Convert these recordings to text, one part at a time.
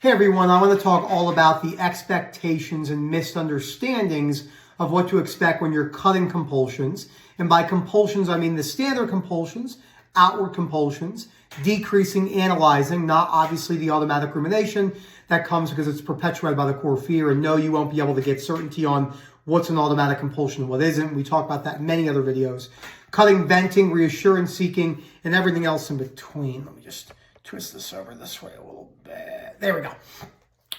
Hey everyone, I want to talk all about the expectations and misunderstandings of what to expect when you're cutting compulsions. And by compulsions, I mean the standard compulsions, outward compulsions, decreasing analyzing, not obviously the automatic rumination that comes because it's perpetuated by the core fear. And no, you won't be able to get certainty on what's an automatic compulsion and what isn't. We talk about that in many other videos. Cutting, venting, reassurance seeking, and everything else in between. Let me just twist this over this way a little bit. There we go.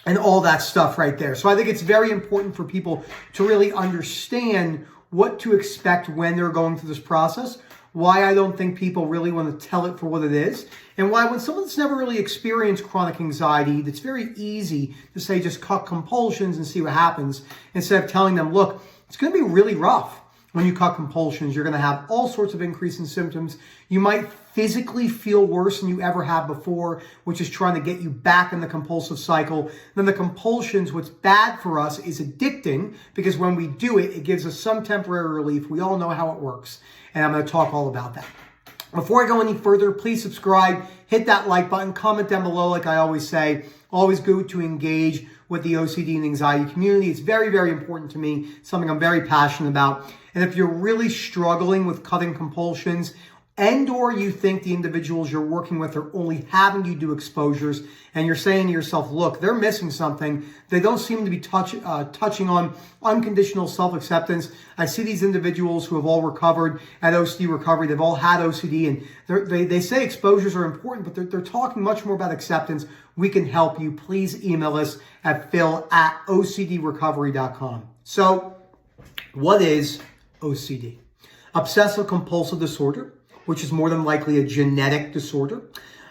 And all that stuff right there. So I think it's very important for people to really understand what to expect when they're going through this process, why I don't think people really want to tell it for what it is, and why when someone that's never really experienced chronic anxiety, it's very easy to say just cut compulsions and see what happens, instead of telling them, look, it's going to be really rough. When you cut compulsions, you're going to have all sorts of increase in symptoms. You might physically feel worse than you ever have before, which is trying to get you back in the compulsive cycle. Then the compulsions, what's bad for us is addicting, because when we do it, it gives us some temporary relief. We all know how it works, and I'm going to talk all about that. Before I go any further, please subscribe, hit that like button, comment down below like I always say. Always good to engage with the OCD and anxiety community. It's very, very important to me, something I'm very passionate about. And if you're really struggling with cutting compulsions, and or you think the individuals you're working with are only having you do exposures, and you're saying to yourself, look, they're missing something. They don't seem to be touching on unconditional self-acceptance. I see these individuals who have all recovered at OCD recovery. They've all had OCD, and they say exposures are important, but they're talking much more about acceptance. We can help you. Please email us at phil@ocdrecovery.com. So what is OCD? Obsessive compulsive disorder, which is more than likely a genetic disorder.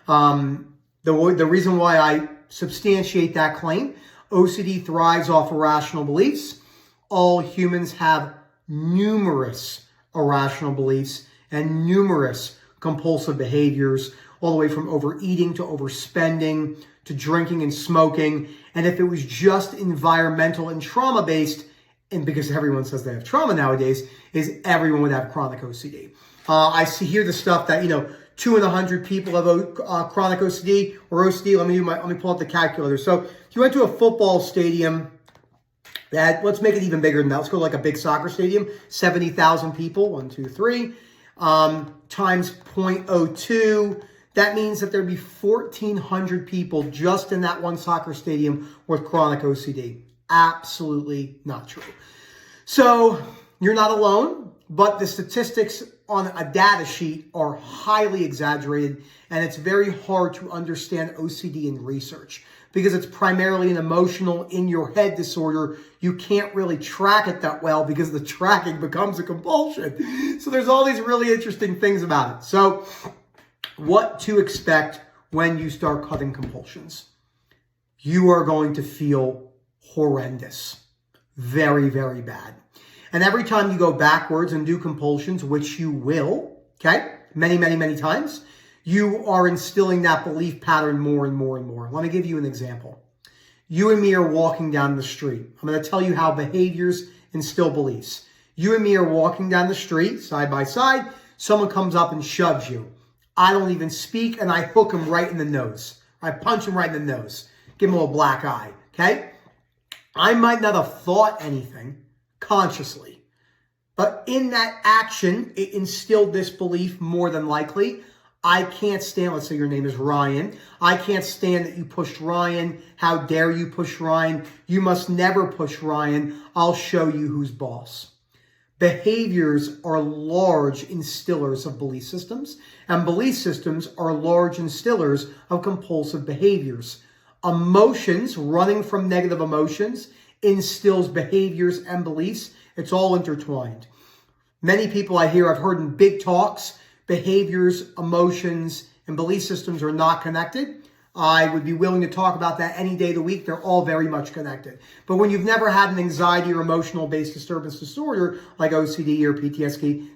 The reason why I substantiate that claim, OCD thrives off irrational beliefs. All humans have numerous irrational beliefs and numerous compulsive behaviors, all the way from overeating to overspending to drinking and smoking. And if it was just environmental and trauma-based, and because everyone says they have trauma nowadays, is everyone would have chronic OCD. I hear the stuff that, 2 in 100 people have chronic OCD or OCD. Let me pull up the calculator. So if you went to a football stadium, let's make it even bigger than that. Let's go like a big soccer stadium, 70,000 people, 1, 2, 3, times 0.02. That means that there'd be 1,400 people just in that one soccer stadium with chronic OCD. Absolutely not true. So you're not alone, but the statistics on a data sheet are highly exaggerated, and it's very hard to understand OCD in research because it's primarily an emotional in your head disorder. You can't really track it that well because the tracking becomes a compulsion. So there's all these really interesting things about it. So what to expect when you start cutting compulsions? You are going to feel horrendous. Very, very bad. And every time you go backwards and do compulsions, which you will, okay, many, many, many times, you are instilling that belief pattern more and more and more. Let me give you an example. You and me are walking down the street. I'm going to tell you how behaviors instill beliefs. You and me are walking down the street, side by side. Someone comes up and shoves you. I don't even speak, and I hook him right in the nose. I punch him right in the nose. Give him a little black eye, okay? I might not have thought anything consciously, but in that action, it instilled this belief more than likely. I can't stand, let's say your name is Ryan. I can't stand that you pushed Ryan. How dare you push Ryan? You must never push Ryan. I'll show you who's boss. Behaviors are large instillers of belief systems, and belief systems are large instillers of compulsive behaviors. Emotions, running from negative emotions, instills behaviors and beliefs. It's all intertwined. Many people I've heard in big talks, behaviors, emotions, and belief systems are not connected. I would be willing to talk about that any day of the week. They're all very much connected. But when you've never had an anxiety or emotional-based disturbance disorder like OCD or PTSD,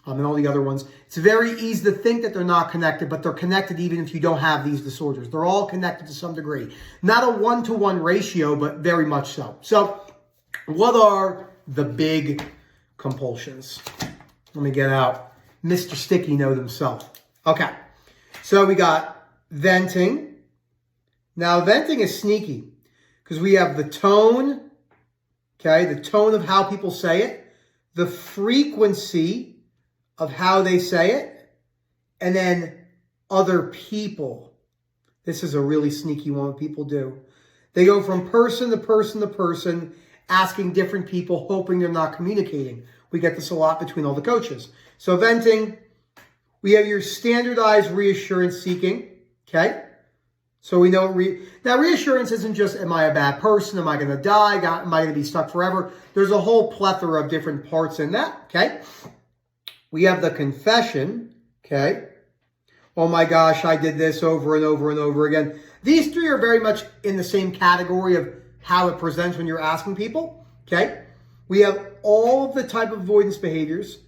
and all the other ones, it's very easy to think that they're not connected, but they're connected even if you don't have these disorders. They're all connected to some degree. Not a 1-to-1 ratio, but very much so. So what are the big compulsions? Let me get out Mr. Sticky Note himself. Okay, so we got venting, Now, venting is sneaky because we have the tone, okay, the tone of how people say it, the frequency of how they say it, and then other people. This is a really sneaky one people do. They go from person to person to person, asking different people, hoping they're not communicating. We get this a lot between all the coaches. So venting, we have your standardized reassurance seeking, okay? So we know, now reassurance isn't just, am I a bad person? Am I going to die? Am I going to be stuck forever? There's a whole plethora of different parts in that, okay? We have the confession, okay? Oh my gosh, I did this over and over and over again. These three are very much in the same category of how it presents when you're asking people, okay? We have all of the type of avoidance behaviors.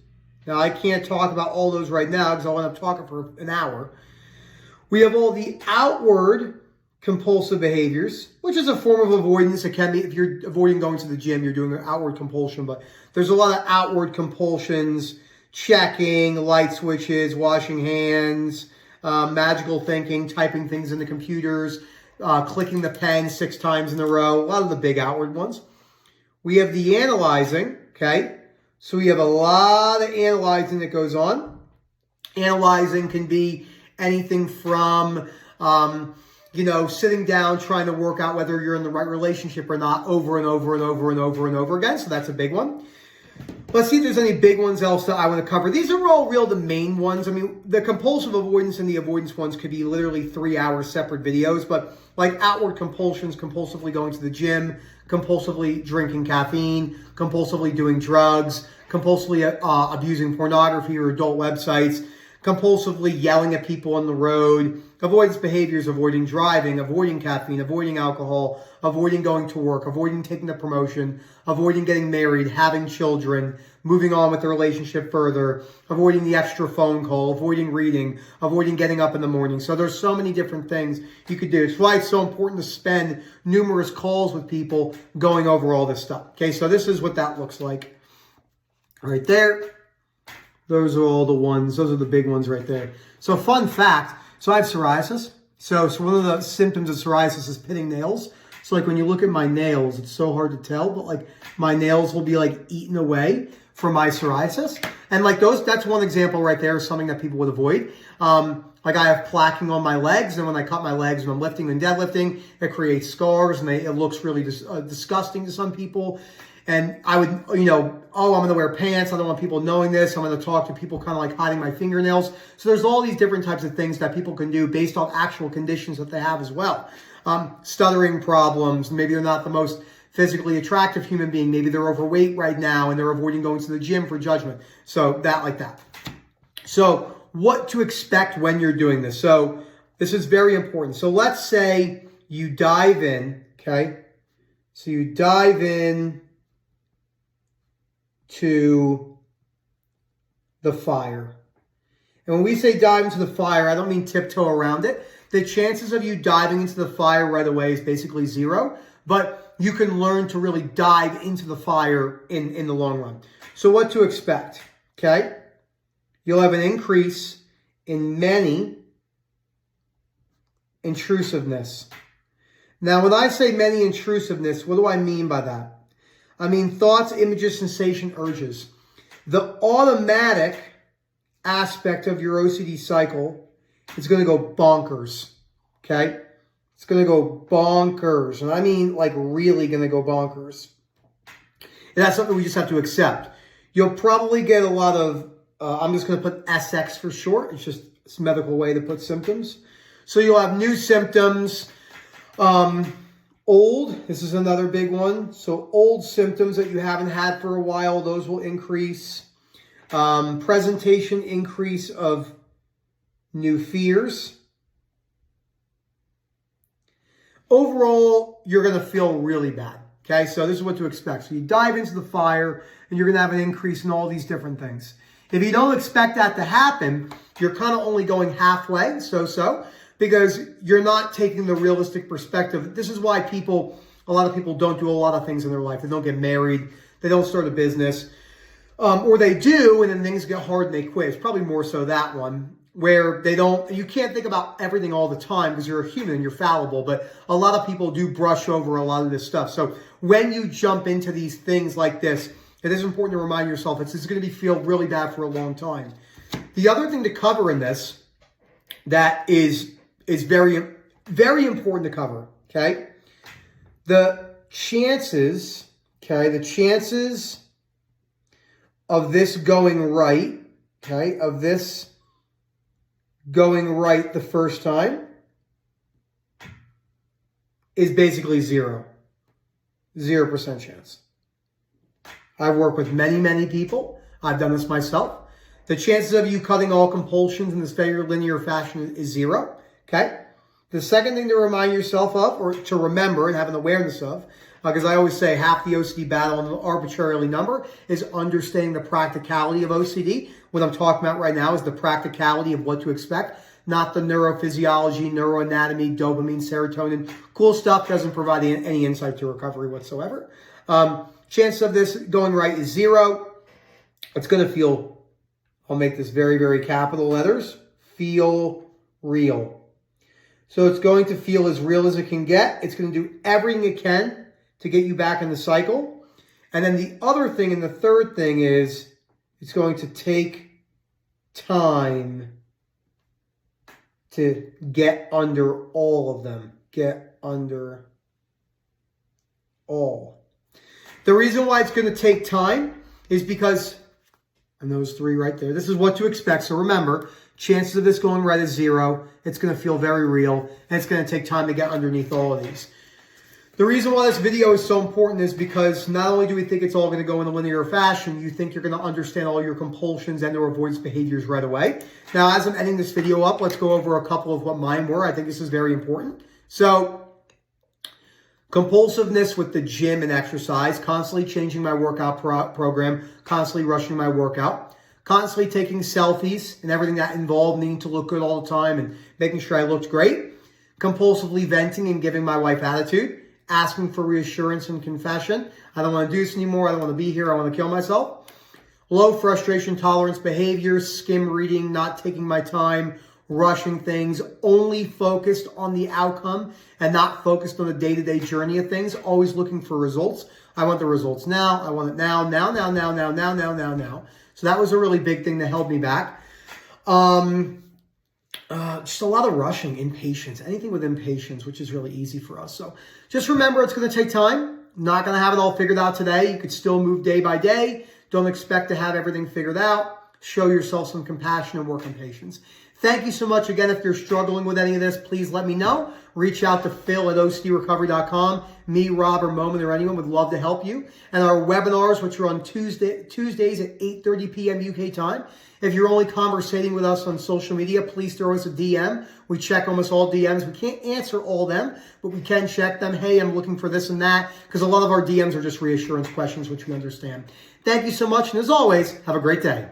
Now, I can't talk about all those right now because I'll end up talking for an hour. We have all the outward compulsive behaviors, which is a form of avoidance. It can be, if you're avoiding going to the gym, you're doing an outward compulsion, but there's a lot of outward compulsions, checking, light switches, washing hands, magical thinking, typing things in the computers, clicking the pen 6 times in a row, a lot of the big outward ones. We have the analyzing, okay? So we have a lot of analyzing that goes on. Analyzing can be anything from, sitting down, trying to work out whether you're in the right relationship or not over and over and over and over and over again. So that's a big one. Let's see if there's any big ones else that I want to cover. These are all the main ones. I mean, the compulsive avoidance and the avoidance ones could be literally 3-hour separate videos, but like outward compulsions, compulsively going to the gym, compulsively drinking caffeine, compulsively doing drugs, compulsively abusing pornography or adult websites, compulsively yelling at people on the road, avoidance behaviors, avoiding driving, avoiding caffeine, avoiding alcohol, avoiding going to work, avoiding taking the promotion, avoiding getting married, having children, moving on with the relationship further, avoiding the extra phone call, avoiding reading, avoiding getting up in the morning. So there's so many different things you could do. It's why it's so important to spend numerous calls with people going over all this stuff. Okay, so this is what that looks like right there. Those are all the ones. Those are the big ones right there. So fun fact. So I have psoriasis. So one of the symptoms of psoriasis is pitting nails. So like when you look at my nails, it's so hard to tell, but like my nails will be like eaten away from my psoriasis. And like that's one example right there of something that people would avoid. Like I have plaquing on my legs, and when I cut my legs when I'm lifting and deadlifting, it creates scars, and it looks really disgusting to some people. And I would, I'm going to wear pants. I don't want people knowing this. I'm going to talk to people kind of like hiding my fingernails. So there's all these different types of things that people can do based on actual conditions that they have as well. Stuttering problems. Maybe they're not the most physically attractive human being. Maybe they're overweight right now and they're avoiding going to the gym for judgment. So that like that. So what to expect when you're doing this. So this is very important. So let's say you dive in, okay? So you dive in to the fire. And when we say dive into the fire, I don't mean tiptoe around it. The chances of you diving into the fire right away is basically 0, but you can learn to really dive into the fire in the long run. So what to expect, okay? You'll have an increase in many intrusiveness. Now, when I say many intrusiveness, what do I mean by that? I mean thoughts, images, sensation, urges. The automatic aspect of your OCD cycle is going to go bonkers, okay? It's going to go bonkers, and I mean like really going to go bonkers. And that's something we just have to accept. You'll probably get a lot of, I'm just going to put SX for short. It's just a medical way to put symptoms. So you'll have new symptoms. Old, this is another big one. So old symptoms that you haven't had for a while, those will increase. Presentation increase of new fears. Overall, you're going to feel really bad. Okay, so this is what to expect. So you dive into the fire and you're going to have an increase in all these different things. If you don't expect that to happen, you're kind of only going halfway, so, because you're not taking the realistic perspective. This is why a lot of people don't do a lot of things in their life. They don't get married. They don't start a business. Or they do, and then things get hard and they quit. It's probably more so that one. where you can't think about everything all the time because you're a human and you're fallible, but a lot of people do brush over a lot of this stuff. So when you jump into these things like this, it is important to remind yourself it's going to feel really bad for a long time. The other thing to cover in this that is very, very important to cover, okay? The chances of this going right, okay, of this going right the first time is basically 0%. 0% chance. I've worked with many, many people. I've done this myself. The chances of you cutting all compulsions in this very linear fashion is 0, okay? The second thing to remind yourself of, or to remember and have an awareness of, because I always say half the OCD battle on an arbitrarily number is understanding the practicality of OCD. What I'm talking about right now is the practicality of what to expect, not the neurophysiology, neuroanatomy, dopamine, serotonin. Cool stuff doesn't provide any insight to recovery whatsoever. Chance of this going right is 0. It's going to feel, I'll make this very, very capital letters, feel real. So it's going to feel as real as it can get. It's going to do everything it can to get you back in the cycle. And then the other thing and the third thing is it's going to take time to get under all of them. Get under all. The reason why it's going to take time is because, and those 3 right there, this is what to expect. So remember, chances of this going right is 0. It's going to feel very real, and it's going to take time to get underneath all of these. The reason why this video is so important is because not only do we think it's all going to go in a linear fashion, you think you're going to understand all your compulsions and or avoidance behaviors right away. Now, as I'm ending this video up, let's go over a couple of what mine were. I think this is very important. So, compulsiveness with the gym and exercise, constantly changing my workout program, constantly rushing my workout, constantly taking selfies and everything that involved needing to look good all the time and making sure I looked great, compulsively venting and giving my wife attitude, asking for reassurance and confession. I don't want to do this anymore. I don't want to be here. I want to kill myself. Low frustration tolerance behaviors, skim reading, not taking my time, rushing things, only focused on the outcome and not focused on the day-to-day journey of things, always looking for results. I want the results now. I want it now. So that was a really big thing that held me back. Just a lot of rushing, impatience, anything with impatience, which is really easy for us. So just remember, it's going to take time. Not going to have it all figured out today. You could still move day by day. Don't expect to have everything figured out. Show yourself some compassion and work on patience. Thank you so much. Again, if you're struggling with any of this, please let me know. Reach out to Phil at OCDrecovery.com. Me, Rob, or Moment, or anyone would love to help you. And our webinars, which are on Tuesdays at 8:30 p.m. UK time. If you're only conversating with us on social media, please throw us a DM. We check almost all DMs. We can't answer all them, but we can check them. Hey, I'm looking for this and that, because a lot of our DMs are just reassurance questions, which we understand. Thank you so much, and as always, have a great day.